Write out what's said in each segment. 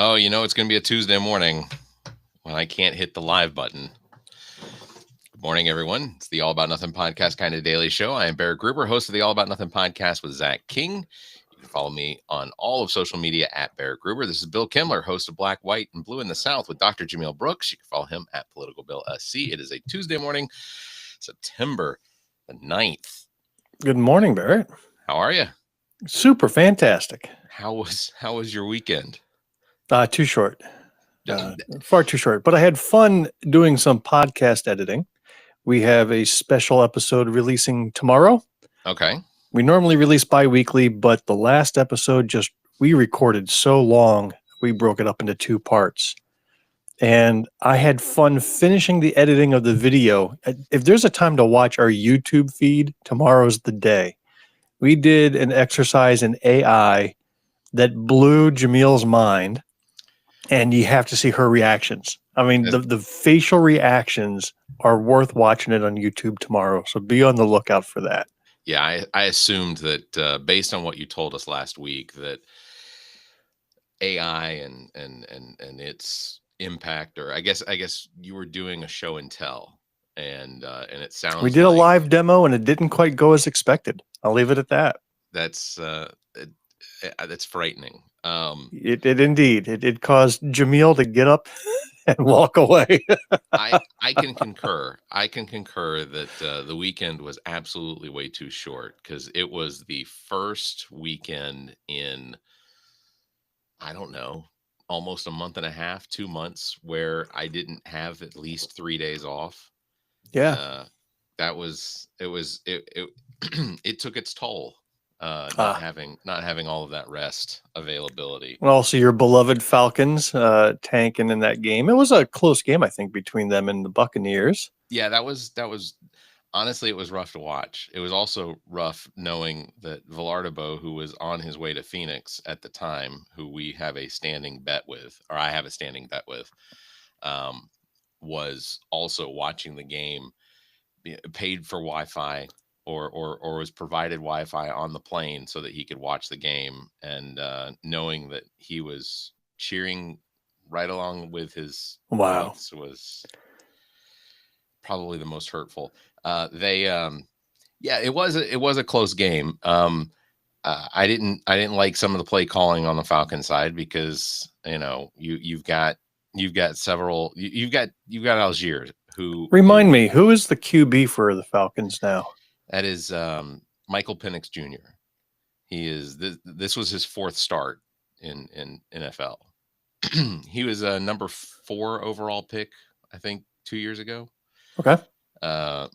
Oh, it's going to be a Tuesday morning when I can't hit the live button. Good morning, everyone. It's the All About Nothing podcast kind of daily show. I am Barrett Gruber, host of the All About Nothing podcast with Zach King. You can follow me on all of social media at Barrett Gruber. This is Bill Kimler, host of Black, White, and Blue in the South with Dr. Jamil Brooks. You can follow him at politicalbillsc. It is a Tuesday morning, September the 9th. Good morning, Barrett. How are you? Super fantastic. How was your weekend? Too short. Far too short. But I had fun doing some podcast editing. We have a special episode releasing tomorrow. Okay. We normally release bi-weekly, but the last episode we recorded so long, we broke it up into 2 parts. And I had fun finishing the editing of the video. If there's a time to watch our YouTube feed, tomorrow's the day. We did an exercise in AI that blew Jamil's mind, and you have to see her reactions. I mean, the facial reactions are worth watching it on YouTube tomorrow, so be on the lookout for that. Yeah, I assumed that based on what you told us last week, that AI and its impact, or I guess you were doing a show and tell, and it sounds we did a live demo, and it didn't quite go as expected. I'll leave it at that. That's frightening. It indeed. It caused Jamil to get up and walk away. I can concur. I can concur that the weekend was absolutely way too short, because it was the first weekend in, I don't know, almost a month and a half, 2 months, where I didn't have at least 3 days off. Yeah. It took its toll. Not having all of that rest availability. And also your beloved Falcons tanking in that game. It was a close game, I think, between them and the Buccaneers. Yeah, that was honestly, it was rough to watch. It was also rough knowing that Villardo, who was on his way to Phoenix at the time, who we have a standing bet with, or I have a standing bet with, was also watching the game, paid for Wi-Fi, or was provided Wi-Fi on the plane so that he could watch the game, and knowing that he was cheering right along with his mates was probably the most hurtful. It was a close game. I didn't like some of the play calling on the Falcon side, because you've got Algier, who remind me, who is the QB for the Falcons now? That is Michael Penix Jr. He is this was his 4th start in NFL. He was a number 4 overall pick, I think, 2 years ago. Okay. Kirk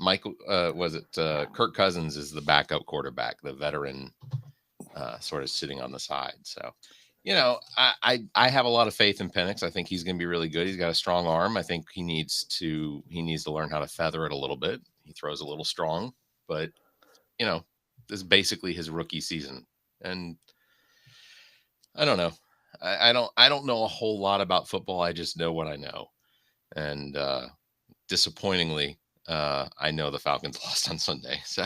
Cousins is the backup quarterback, the veteran, sort of sitting on the side. So, I have a lot of faith in Penix. I think he's going to be really good. He's got a strong arm. I think he needs to learn how to feather it a little bit. He throws a little strong. But, this is basically his rookie season. And I don't know. I don't know a whole lot about football. I just know what I know. And disappointingly, I know the Falcons lost on Sunday. So,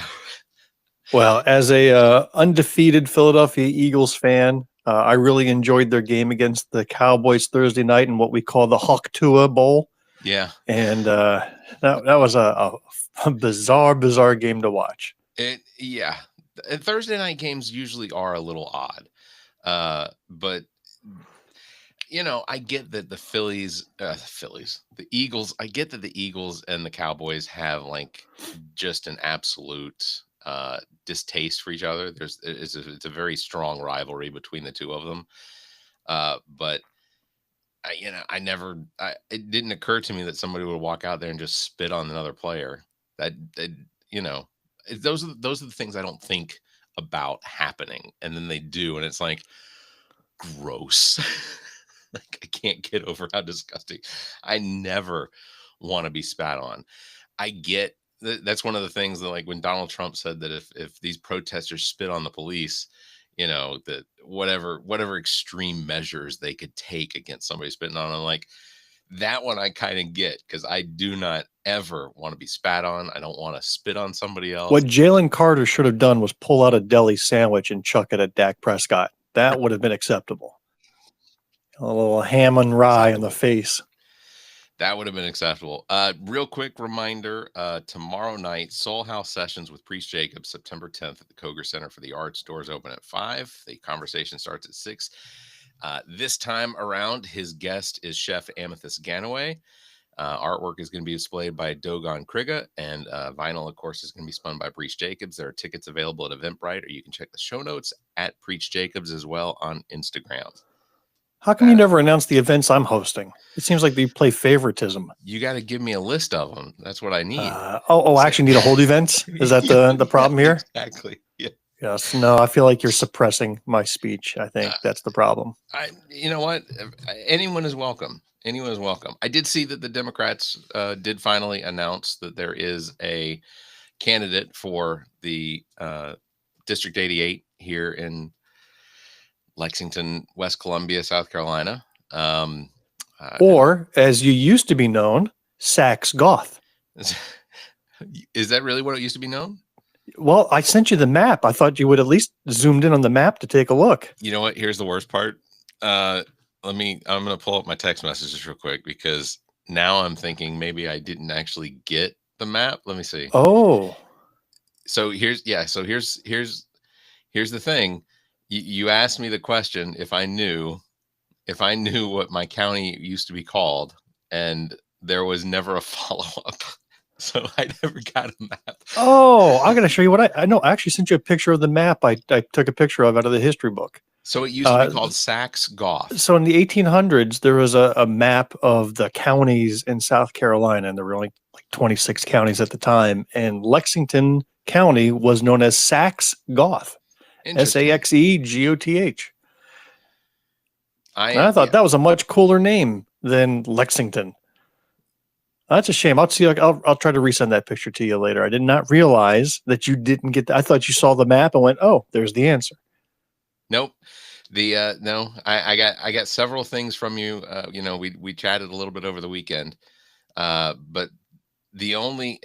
well, as a undefeated Philadelphia Eagles fan, I really enjoyed their game against the Cowboys Thursday night in what we call the Hawk Tua Bowl. Yeah. And that was a bizarre game to watch. Yeah. Thursday night games usually are a little odd. But I get that the Eagles, I get that the Eagles and the Cowboys have like just an absolute distaste for each other. It's a very strong rivalry between the two of them. But it didn't occur to me that somebody would walk out there and just spit on another player. Those are the things I don't think about happening, and then they do, and it's like gross. Like, I can't get over how disgusting. I never want to be spat on. I get that's one of the things that, like, when Donald Trump said that if these protesters spit on the police, that whatever extreme measures they could take against somebody spitting on them, like, that one I kind of get, because I do not ever want to be spat on. I don't want to spit on somebody else. What Jalen Carter should have done was pull out a deli sandwich and chuck it at Dak Prescott. That would have been acceptable. A little ham and rye on the face. That would have been acceptable. Real quick reminder, tomorrow night, SouLHAUS sessions with Priest Jacob, September 10th at the Koger Center for the Arts. Doors open at 5. The conversation starts at 6. This time around, his guest is Chef Amethyst Ganaway. Artwork is going to be displayed by Dogon Krigga, and vinyl, of course, is going to be spun by Priest Jacobs. There are tickets available at Eventbrite, or you can check the show notes at Priest Jacobs as well on Instagram. How come you never announce the events I'm hosting? It seems like you play favoritism. You got to give me a list of them. That's what I need. I actually need to hold events? Is that the problem here? Exactly. Yeah. Yes. No, I feel like you're suppressing my speech. I think that's the problem. You know what? Anyone is welcome. Anyone is welcome. I did see that the Democrats did finally announce that there is a candidate for the District 88 here in Lexington, West Columbia, South Carolina. Or, as you used to be known, Sax Goth. Is that really what it used to be known? Well, I sent you the map. I thought you would at least zoomed in on the map to take a look. You know what? Here's the worst part. I'm going to pull up my text messages real quick, because now I'm thinking maybe I didn't actually get the map. Let me see. Oh. So here's the thing. You asked me the question if I knew what my county used to be called, and there was never a follow-up. So I never got a map. Oh, I'm going to show you what I know. I actually sent you a picture of the map I took a picture of out of the history book. So it used to be called Sax Goth. So in the 1800s, there was a map of the counties in South Carolina, and there were only like 26 counties at the time. And Lexington County was known as Sax Goth. Saxegoth. I thought that was a much cooler name than Lexington. That's a shame. I'll try to resend that picture to you later. I did not realize that you didn't get that. I thought you saw the map and went, "Oh, there's the answer." Nope. No, I got several things from you. We chatted a little bit over the weekend. But the only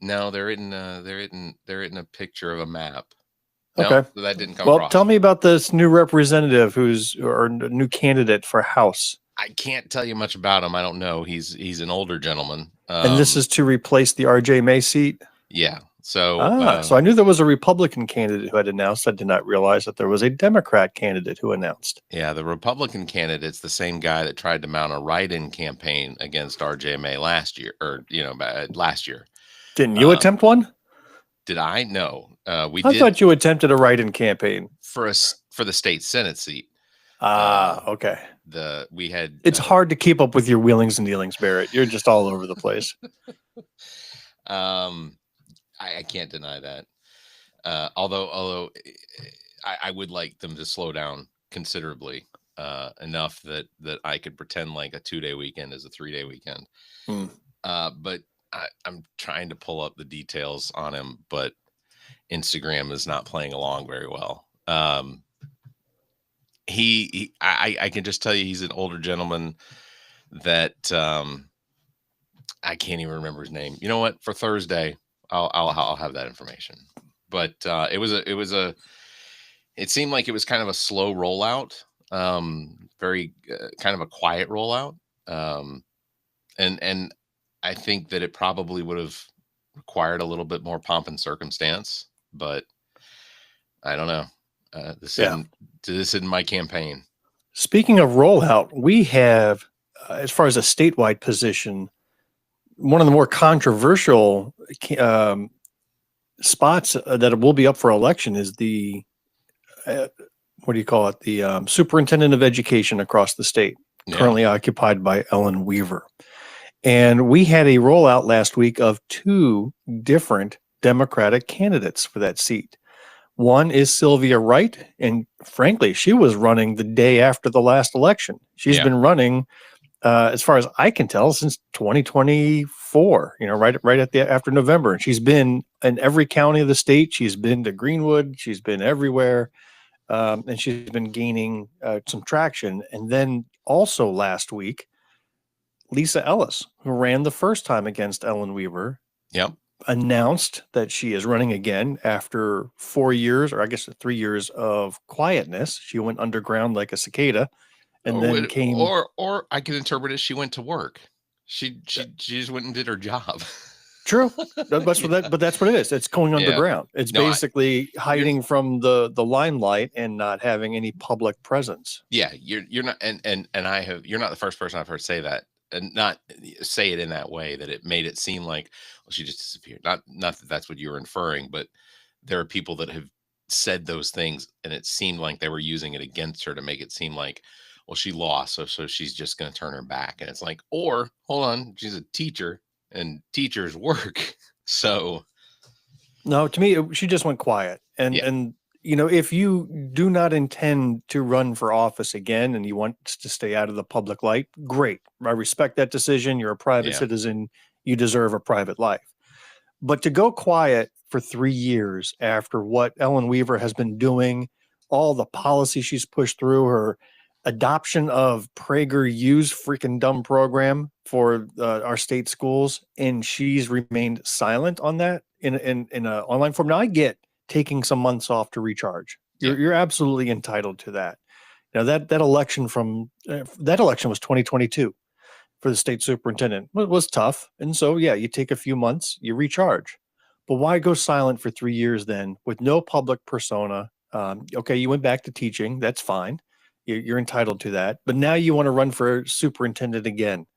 they're in a picture of a map. Okay. No, that didn't come Well, across. tell me about this new representative or new candidate for House. I can't tell you much about him. I don't know. He's an older gentleman. And this is to replace the R.J. May seat? Yeah. So so I knew there was a Republican candidate who had announced. I did not realize that there was a Democrat candidate who announced. Yeah, the Republican candidate's the same guy that tried to mount a write-in campaign against R.J. May last year. Didn't you attempt one? Did I? No. I thought you attempted a write-in campaign for the state Senate seat. Okay. It's hard to keep up with your wheelings and dealings, Barrett. You're just all over the place. I can't deny that. Although I would like them to slow down considerably, enough that I could pretend like a 2-day weekend is a 3-day weekend. But I'm trying to pull up the details on him, but Instagram is not playing along very well. I can just tell you he's an older gentleman that I can't even remember his name. You know what? For Thursday, I'll have that information. But it seemed like it was kind of a slow rollout, very kind of a quiet rollout, and I think that it probably would have required a little bit more pomp and circumstance, but I don't know. This isn't my campaign. Speaking of rollout, we have, as far as a statewide position, one of the more controversial spots that will be up for election is the the superintendent of education across the state, currently occupied by Ellen Weaver. And we had a rollout last week of 2 different Democratic candidates for that seat. One is Sylvia Wright, and frankly, she was running the day after the last election. She's been running, as far as I can tell, since 2024. Right after November, and she's been in every county of the state. She's been to Greenwood. She's been everywhere, and she's been gaining some traction. And then also last week, Lisa Ellis, who ran the first time against Ellen Weaver, announced that she is running again after 4 years, or I guess 3 years of quietness. She went underground like a cicada and then came. Or I could interpret it. She went to work. She just went and did her job. True. That's what but that's what it is. It's going Yeah. underground. It's No, basically hiding from the limelight and not having any public presence. Yeah, you're not, and you're not the first person I've heard say that, and not say it in that way, that it made it seem like, well, she just disappeared. Not that that's what you were inferring, but there are people that have said those things, and it seemed like they were using it against her to make it seem like, well, she lost, so she's just going to turn her back, and it's like, or hold on, she's a teacher, and teachers work, so. No, to me, she just went quiet. And if you do not intend to run for office again and you want to stay out of the public light, great. I respect that decision. You're a private citizen. You deserve a private life. But to go quiet for 3 years after what Ellen Weaver has been doing, all the policy she's pushed through, her adoption of PragerU's freaking dumb program for our state schools, and she's remained silent on that in an online form. Now, I get taking some months off to recharge. You're absolutely entitled to that. Now, that election was 2022 for the state superintendent. It was tough, and so you take a few months, you recharge. But why go silent for 3 years then with no public persona? Okay, you went back to teaching. That's fine. You're entitled to that. But now you want to run for superintendent again.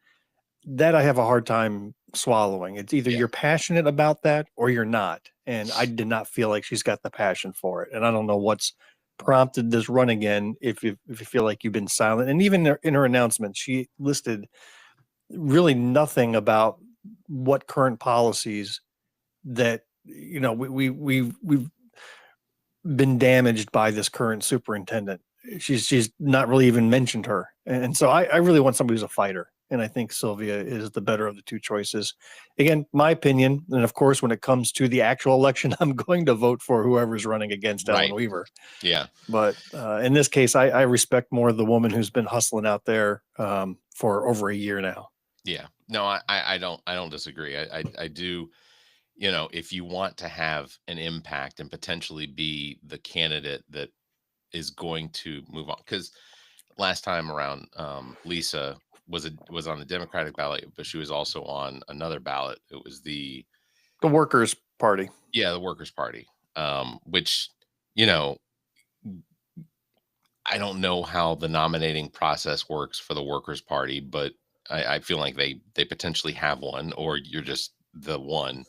That I have a hard time swallowing. It's either you're passionate about that or you're not. And I did not feel like she's got the passion for it. And I don't know what's prompted this run again if you feel like you've been silent. And even in her announcement, she listed really nothing about what current policies that, we've been damaged by this current superintendent. She's not really even mentioned her. And so I really want somebody who's a fighter. And I think Sylvia is the better of the two choices. Again, my opinion. And of course, when it comes to the actual election, I'm going to vote for whoever's running against Ellen Weaver. Yeah. But in this case, I respect more the woman who's been hustling out there for over a year now. Yeah. No, I don't disagree. I do. If you want to have an impact and potentially be the candidate that is going to move on, because last time around, Lisa was on the Democratic ballot, but she was also on another ballot. It was the Workers' Party. Yeah, the Workers' Party. Which, I don't know how the nominating process works for the Workers' Party, but I feel like they potentially have one, or you're just the one.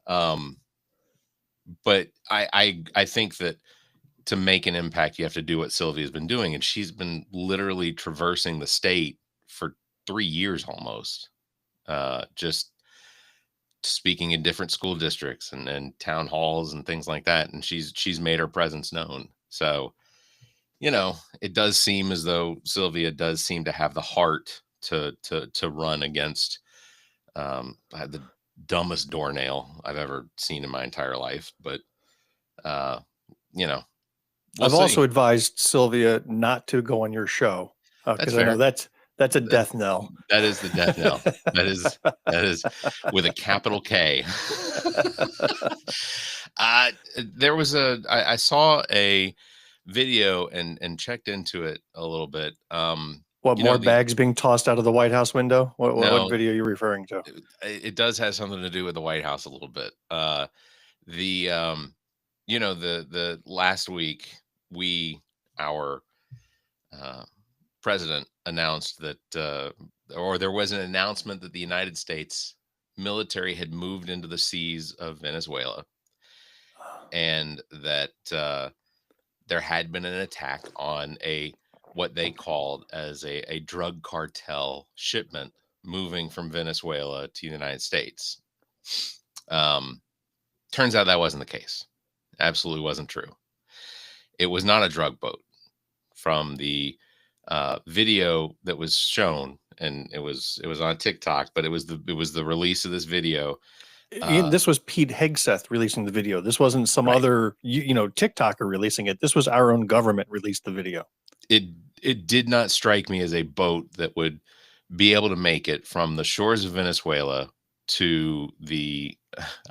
But I think that to make an impact, you have to do what Sylvia's been doing, and she's been literally traversing the state for 3 years almost, just speaking in different school districts and town halls and things like that. And she's made her presence known. So, it does seem as though Sylvia does seem to have the heart to run against the dumbest doornail I've ever seen in my entire life. But, I've also advised Sylvia not to go on your show because I know that's a death knell. That is the death knell. That is with a capital K. There was I saw a video and checked into it a little bit. What, more bags being tossed out of the White House window? What video are you referring to? It does have something to do with the White House a little bit. The last week our president announced that, or there was an announcement that the United States military had moved into the seas of Venezuela, and that there had been an attack on what they called as a drug cartel shipment moving from Venezuela to the United States. Turns out that wasn't the case. Absolutely wasn't true. It was not a drug boat. From the video that was shown, and it was on TikTok, but it was the release of this video. This was Pete Hegseth releasing the video. This wasn't some other TikToker releasing it. This was our own government released the video. It did not strike me as a boat that would be able to make it from the shores of Venezuela to the,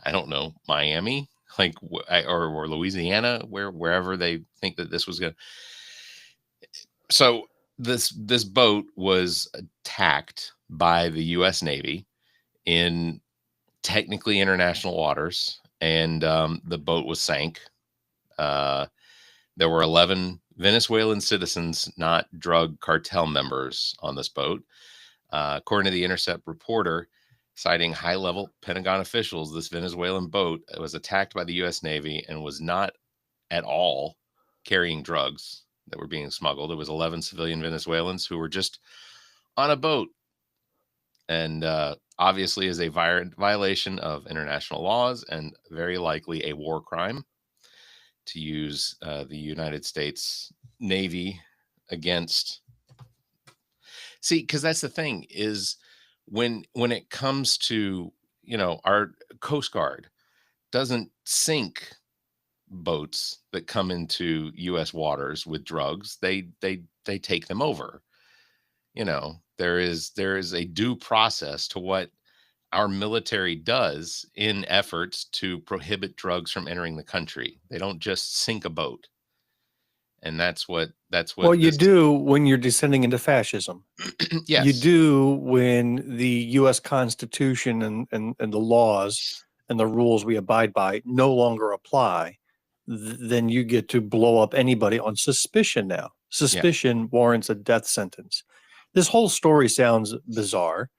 I don't know, Miami, or Louisiana, wherever they think that this was going to. So this boat was attacked by the U.S. Navy in technically international waters, and the boat was sank. There were 11 Venezuelan citizens, not drug cartel members, on this boat. According to the Intercept reporter, citing high-level Pentagon officials, this Venezuelan boat was attacked by the U.S. Navy and was not at all carrying drugs that were being smuggled. It was 11 civilian Venezuelans who were just on a boat, and obviously is a violation of international laws and very likely a war crime to use the United States Navy against. See, because that's the thing is when it comes to, our Coast Guard doesn't sink boats that come into U.S. waters with drugs. They take them over. There is a due process to what our military does in efforts to prohibit drugs from entering the country. They don't just sink a boat. And that's what Well, you this, do when you're descending into fascism. yes. You do when the U.S. Constitution and the laws and the rules we abide by no longer apply. Then you get to blow up anybody on suspicion now. Suspicion warrants a death sentence. This whole story sounds bizarre.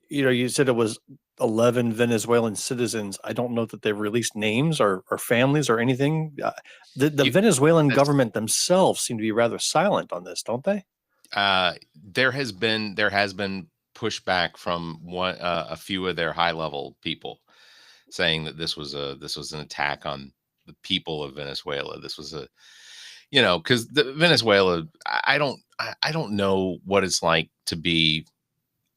You said it was 11 Venezuelan citizens. I don't know that they've released names or families or anything. The Venezuelan government themselves seem to be rather silent on this, don't they? There has been pushback from a few of their high level people saying that this was an attack on the people of Venezuela. This was because the Venezuela, I don't know what it's like to be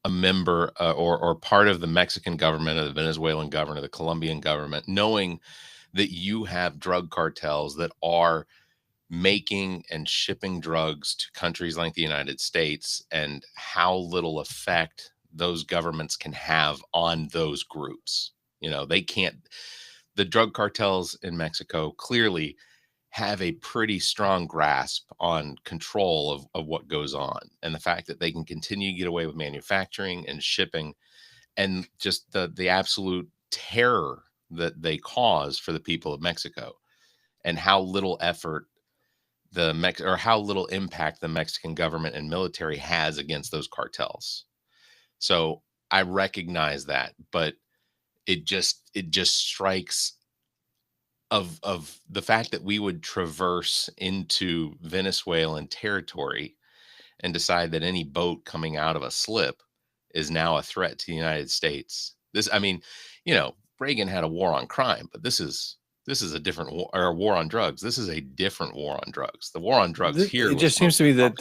a member or part of the Mexican government, or the Venezuelan government, or the Colombian government, knowing that you have drug cartels that are making and shipping drugs to countries like the United States, and how little effect those governments can have on those groups. They can't. The drug cartels in Mexico clearly have a pretty strong grasp on control of what goes on, and the fact that they can continue to get away with manufacturing and shipping, and just the absolute terror that they cause for the people of Mexico, and how little effort how little impact the Mexican government and military has against those cartels. So I recognize that, but it just strikes of the fact that we would traverse into Venezuelan territory and decide that any boat coming out of a slip is now a threat to the United States. Reagan had a war on crime, but this is a different war, or a war on drugs. This is a different war on drugs. The war on drugs here. It just seems to me that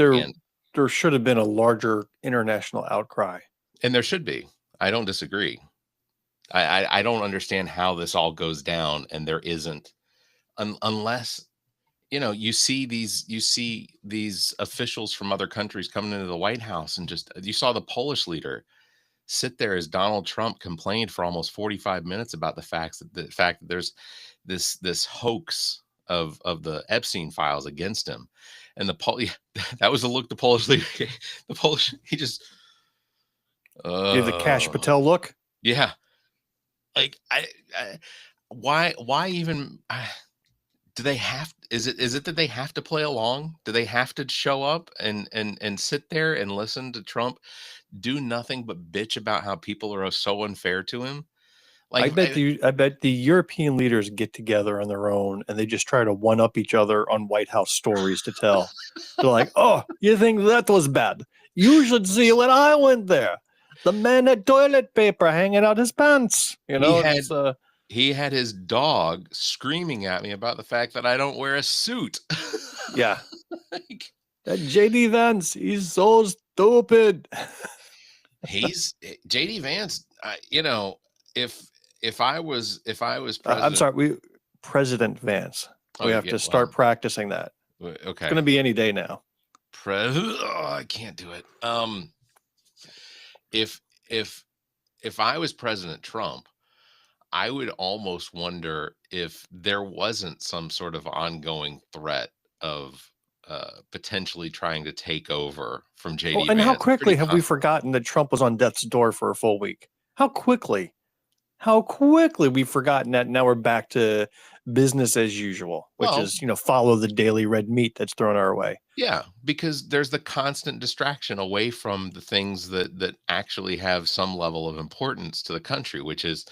there should have been a larger international outcry. And there should be. I don't disagree. I don't understand how this all goes down, and there isn't, unless you see these officials from other countries coming into the White House, and you saw the Polish leader sit there as Donald Trump complained for almost 45 minutes about the fact that there's this hoax of the Epstein files against him, and that was the look the Polish leader gave. He just gave the Kash Patel look. Yeah. Like why even do they have? Is it that they have to play along? Do they have to show up and sit there and listen to Trump do nothing but bitch about how people are so unfair to him? Like, I bet the European leaders get together on their own and they just try to one up each other on White House stories to tell. They're like, "Oh, you think that was bad? You should see when I went there. The man had toilet paper hanging out his pants." He had his dog screaming at me about the fact that I don't wear a suit. Yeah. That JD Vance, he's so stupid. He's JD Vance. If I was president, I'm sorry, President Vance. We have to start practicing that. Okay, it's going to be any day now. I can't do it. If I was President Trump, I would almost wonder if there wasn't some sort of ongoing threat of potentially trying to take over from Oh, JD and how Vance. quickly Pretty have we confident. forgotten that Trump was on death's door for a full week? How quickly? How quickly we've forgotten that. Now we're back to business as usual, which Well, is, follow the daily red meat that's thrown our way. yeah, because there's the constant distraction away from the things that actually have some level of importance to the country, which is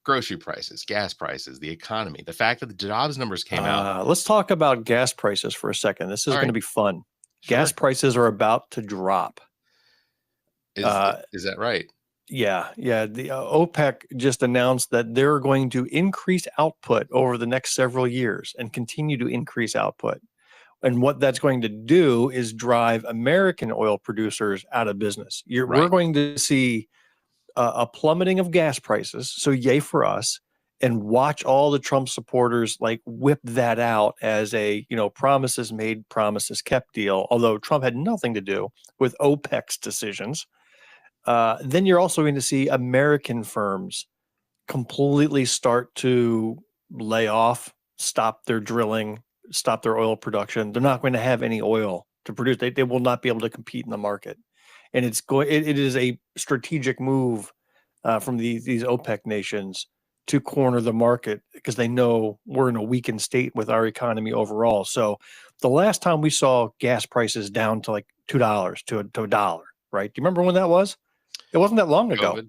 grocery prices, gas prices, the economy. The fact that the jobs numbers came out. Let's talk about gas prices for a second. This is All going right, to be fun. Gas sure. prices are about to drop. Is Uh, is that right? yeah. The OPEC just announced that they're going to increase output over the next several years and continue to increase output. And what that's going to do is drive American oil producers out of business. We're Right. going to see a plummeting of gas prices. So yay for us. And watch all the Trump supporters like whip that out as a, promises made, promises kept deal. Although Trump had nothing to do with OPEC's decisions. Then you're also going to see American firms completely start to lay off, stop their drilling, stop their oil production. They're not going to have any oil to produce. They will not be able to compete in the market. And it is a strategic move from these OPEC nations to corner the market because they know we're in a weakened state with our economy overall. So the last time we saw gas prices down to like $2 to a dollar, right? Do you remember when that was? It wasn't that long ago. COVID.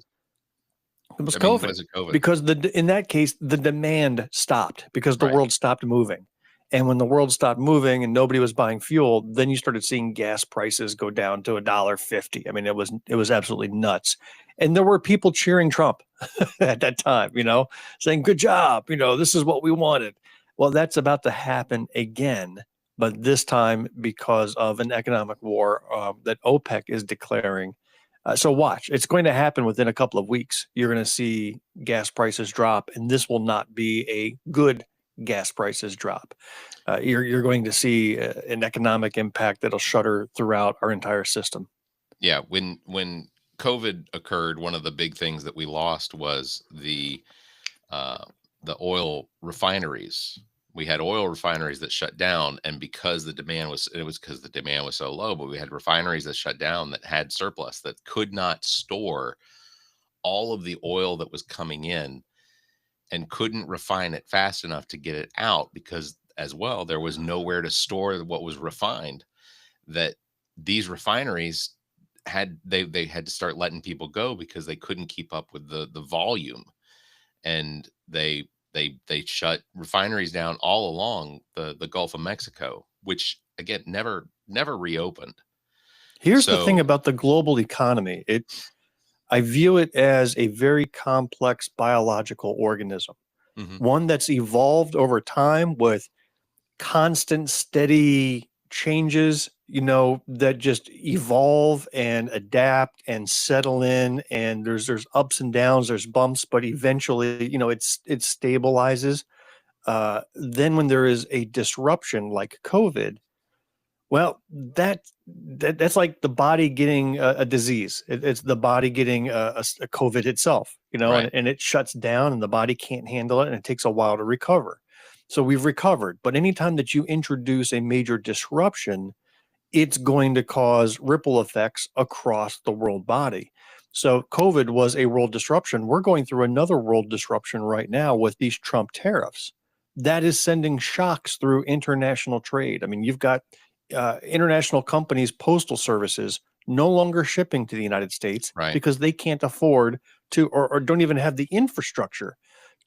It was I mean, COVID was it COVID? because in that case, the demand stopped because the Right. world stopped moving. And when the world stopped moving and nobody was buying fuel, then you started seeing gas prices go down to $1.50. I mean, it was absolutely nuts. And there were people cheering Trump at that time, saying, good job, this is what we wanted. Well, that's about to happen again, but this time because of an economic war that OPEC is declaring. So watch, it's going to happen within a couple of weeks. You're going to see gas prices drop, and this will not be a good gas prices drop. You're going to see an economic impact that'll shudder throughout our entire system. Yeah, when COVID occurred, one of the big things that we lost was the oil refineries. We had oil refineries that shut down, and because the demand was so low, but we had refineries that shut down that had surplus that could not store all of the oil that was coming in and couldn't refine it fast enough to get it out because as well there was nowhere to store what was refined. That these refineries they had to start letting people go because they couldn't keep up with the volume, and they shut refineries down all along the Gulf of Mexico, which again never reopened. Here's the thing So about the global economy. I view it as a very complex biological organism, mhm, one that's evolved over time with constant, steady changes, that just evolve and adapt and settle in. And there's ups and downs, there's bumps, but eventually, it stabilizes. Then when there is a disruption like COVID, well, that's like the body getting a disease. It's the body getting a COVID itself, right. and it shuts down and the body can't handle it and it takes a while to recover. So we've recovered. But anytime that you introduce a major disruption, it's going to cause ripple effects across the world body. So COVID was a world disruption. We're going through another world disruption right now with these Trump tariffs. That is sending shocks through international trade. I mean, you've got international companies, postal services, no longer shipping to the United States Right. because they can't afford to, or don't even have the infrastructure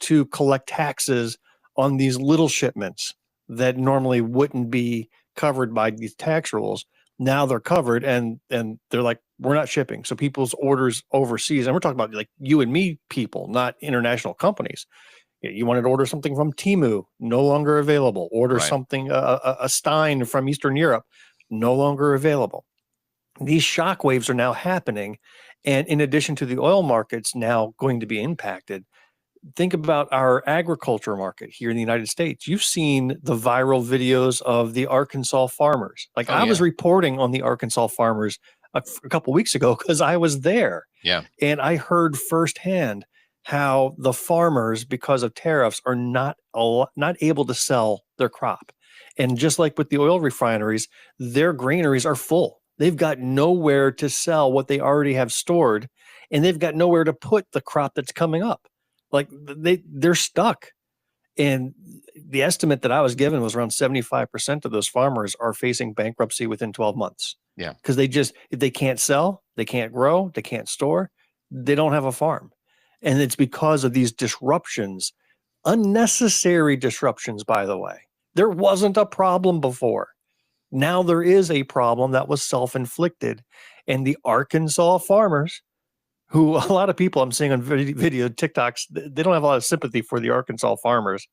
to collect taxes on these little shipments that normally wouldn't be covered by these tax rules. Now they're covered, and they're like, we're not shipping. So people's orders overseas, and we're talking about like you and me people, not international companies. You wanted to order something from Temu, no longer available. Order Right. something, a Stein from Eastern Europe, no longer available. These shock waves are now happening. And in addition to the oil markets now going to be impacted, think about our agriculture market here in the United States. You've seen the viral videos of the Arkansas farmers. Like Oh I was yeah. reporting on the Arkansas farmers a couple weeks ago because I was there. Yeah. And I heard firsthand how the farmers, because of tariffs, are not able to sell their crop. And just like with the oil refineries, their granaries are full. They've got nowhere to sell what they already have stored, and they've got nowhere to put the crop that's coming up. Like they're stuck. And the estimate that I was given was around 75% of those farmers are facing bankruptcy within 12 months. Yeah. Because if they can't sell, they can't grow, they can't store, they don't have a farm. And it's because of these disruptions, unnecessary disruptions, by the way. There wasn't a problem before. Now there is a problem that was self-inflicted. And the Arkansas farmers, who a lot of people I'm seeing on video TikToks, they don't have a lot of sympathy for the Arkansas farmers.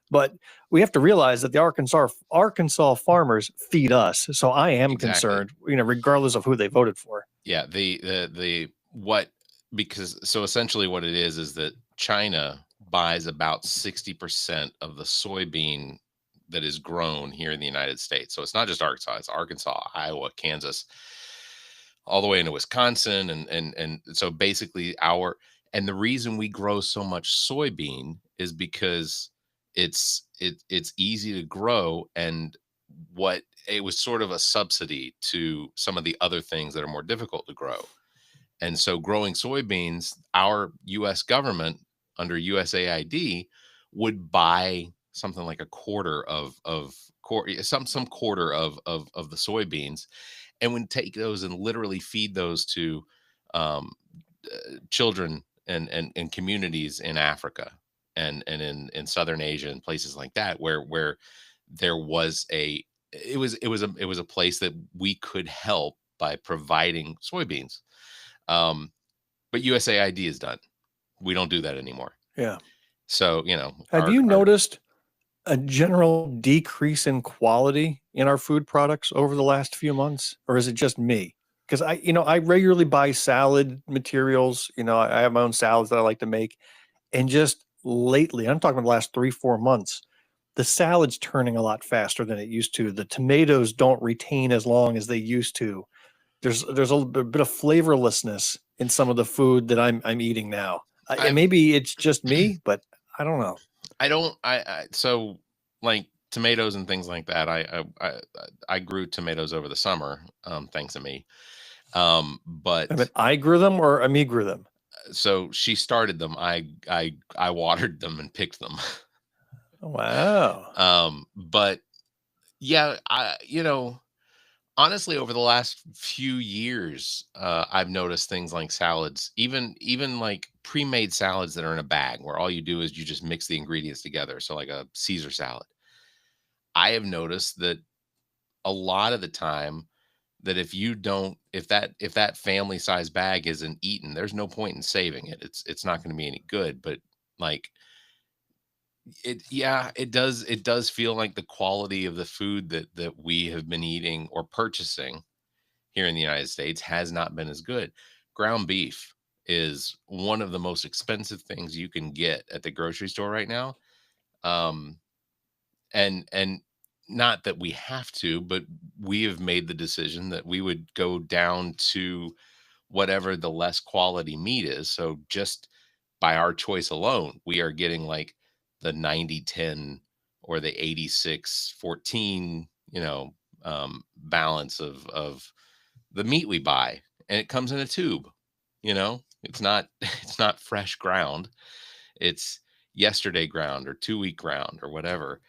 But we have to realize that the Arkansas farmers feed us. So I am concerned, regardless of who they voted for. Yeah. So essentially what it is that China buys about 60% of the soybean that is grown here in the United States. So it's not just Arkansas, it's Arkansas, Iowa, Kansas, all the way into Wisconsin. And so basically and the reason we grow so much soybean is because it's easy to grow, and it was sort of a subsidy to some of the other things that are more difficult to grow. And so growing soybeans, our US government under USAID would buy something like a quarter some quarter of the soybeans, and would take those and literally feed those to children and communities in Africa and in Southern Asia and places like that, where there was it was a place that we could help by providing soybeans. But USAID is done. We don't do that anymore. Yeah. So, have you noticed a general decrease in quality in our food products over the last few months, or is it just me? Because I regularly buy salad materials. I have my own salads that I like to make, and just lately, I'm talking about the last 3-4 months, the salad's turning a lot faster than it used to. The tomatoes don't retain as long as they used to. There's a bit of flavorlessness in some of the food that I'm eating now. And maybe it's just me, but I don't know. So like tomatoes and things like that. I grew tomatoes over the summer, thanks to me. But I grew them, or Ami grew them? So she started them. I watered them and picked them. Wow. But yeah, honestly, over the last few years, I've noticed things like salads, even like pre-made salads that are in a bag, where all you do is you just mix the ingredients together. So like a Caesar salad. I have noticed that a lot of the time that if that family size bag isn't eaten, there's no point in saving it. It's not going to be any good. But like it does feel like the quality of the food that we have been eating or purchasing here in the United States has not been as good. Ground beef is one of the most expensive things you can get at the grocery store right now. And not that we have to, but we have made the decision that we would go down to whatever the less quality meat is. So just by our choice alone, we are getting like the 90-10 or the 86-14, balance of the meat we buy. And it comes in a tube, it's not fresh ground. It's yesterday ground or 2-week ground or whatever.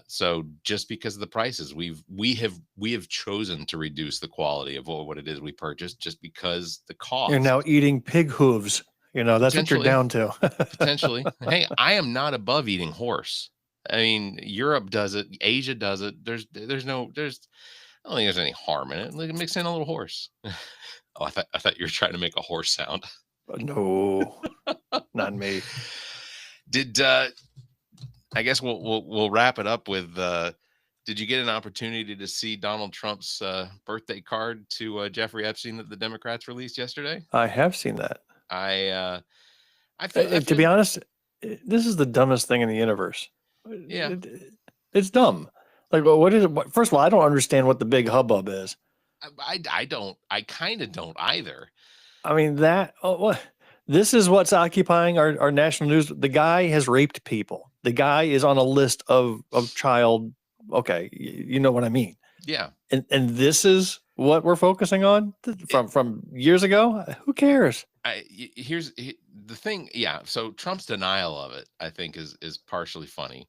So just because of the prices, we have chosen to reduce the quality of what it is we purchase, just because the cost. You're now eating pig hooves. That's what you're down to. Potentially. Hey, I am not above eating horse. I mean, Europe does it. Asia does it. I don't think there's any harm in it. Like, mix in a little horse. Oh, I thought you were trying to make a horse sound. No, not me. I guess we'll wrap it up with, did you get an opportunity to see Donald Trump's birthday card to Jeffrey Epstein that the Democrats released yesterday? I have seen that. I to be honest, this is the dumbest thing in the universe. Yeah. It's dumb. Like, what is it? First of all, I don't understand what the big hubbub is. I kind of don't either. I mean, this is what's occupying our national news. The guy has raped people. The guy is on a list of child okay, you know what I mean. Yeah. And this is what we're focusing on from years ago. Who cares? Here's the thing. Yeah. So Trump's denial of it, I think, is partially funny.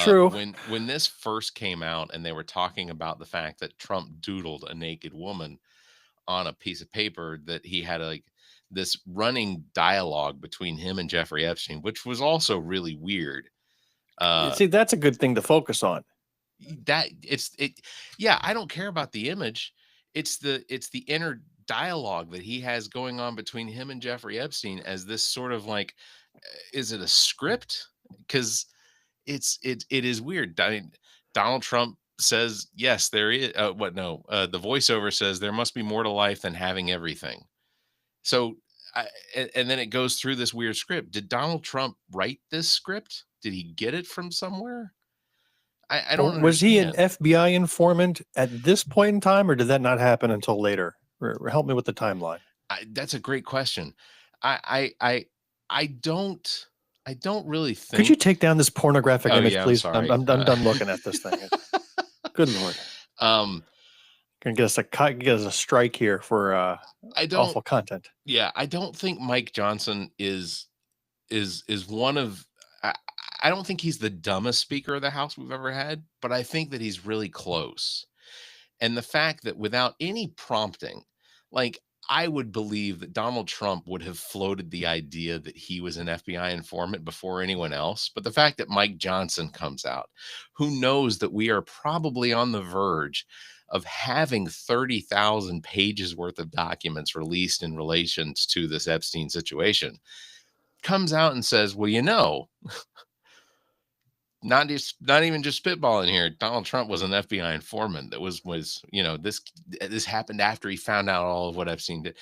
True. When this first came out and they were talking about the fact that Trump doodled a naked woman on a piece of paper, that he had like this running dialogue between him and Jeffrey Epstein, which was also really weird. See, that's a good thing to focus on. Yeah, I don't care about the image. It's the inner dialogue that he has going on between him and Jeffrey Epstein, as this sort of like, is it a script? Because it is weird. Donald Trump says, yes, there is the voiceover says there must be more to life than having everything. So and then it goes through this weird script. Did Donald Trump write this script? Did he get it from somewhere? I don't Was he an understand. FBI informant at this point in time, or did that not happen until later? Or help me with the timeline. That's a great question. I don't really think. Could you take down this pornographic Oh, image, yeah, I'm please? sorry. I'm done looking at this thing. Good Lord. Gonna get us a strike here for awful content. Yeah, I don't think Mike Johnson is one of. I don't think he's the dumbest Speaker of the House we've ever had, but I think that he's really close. And the fact that without any prompting, like, I would believe that Donald Trump would have floated the idea that he was an FBI informant before anyone else. But the fact that Mike Johnson comes out, who knows that we are probably on the verge of having 30,000 pages worth of documents released in relations to this Epstein situation, comes out and says, well, not even just spitballing here. Donald Trump was an FBI informant. That was this happened after he found out all of what Epstein did.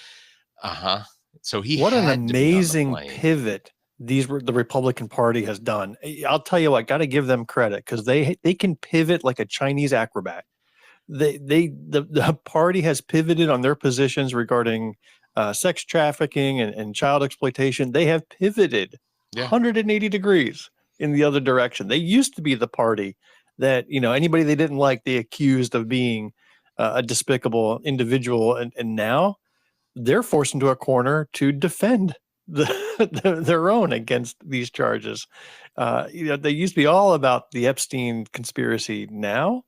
So he what an had to be on the amazing plane. pivot the Republican Party has done. I'll tell you what, got to give them credit, because they can pivot like a Chinese acrobat. The party has pivoted on their positions regarding sex trafficking and child exploitation. They have pivoted 180 degrees in the other direction. They used to be the party that, anybody they didn't like, they accused of being a despicable individual. And now they're forced into a corner to defend their own against these charges. They used to be all about the Epstein conspiracy. Now,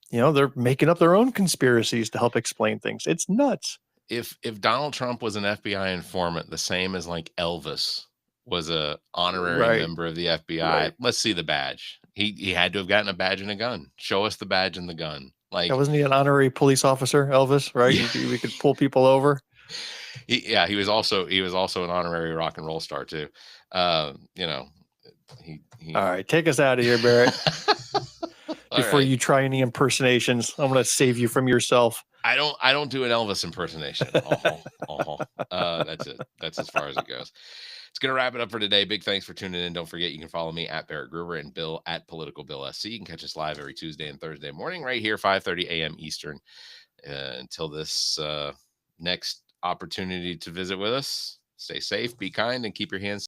they're making up their own conspiracies to help explain things. It's nuts. If Donald Trump was an FBI informant, the same as like Elvis was a honorary member of the FBI, let's see the badge. He had to have gotten a badge and a gun. Show us the badge and the gun. Like, wasn't he an honorary police officer, Elvis? Right? Yeah. We could pull people over. He was also an honorary rock and roll star too. All right, take us out of here, Barrett. Before you try any impersonations, I'm going to save you from yourself. I don't do an Elvis impersonation. That's it. That's as far as it goes. It's going to wrap it up for today. Big thanks for tuning in. Don't forget, you can follow me at Barrett Gruber and Bill at politicalbillsc. You can catch us live every Tuesday and Thursday morning right here, 5:30 a.m. Eastern. Until this next opportunity to visit with us, stay safe, be kind, and keep your hands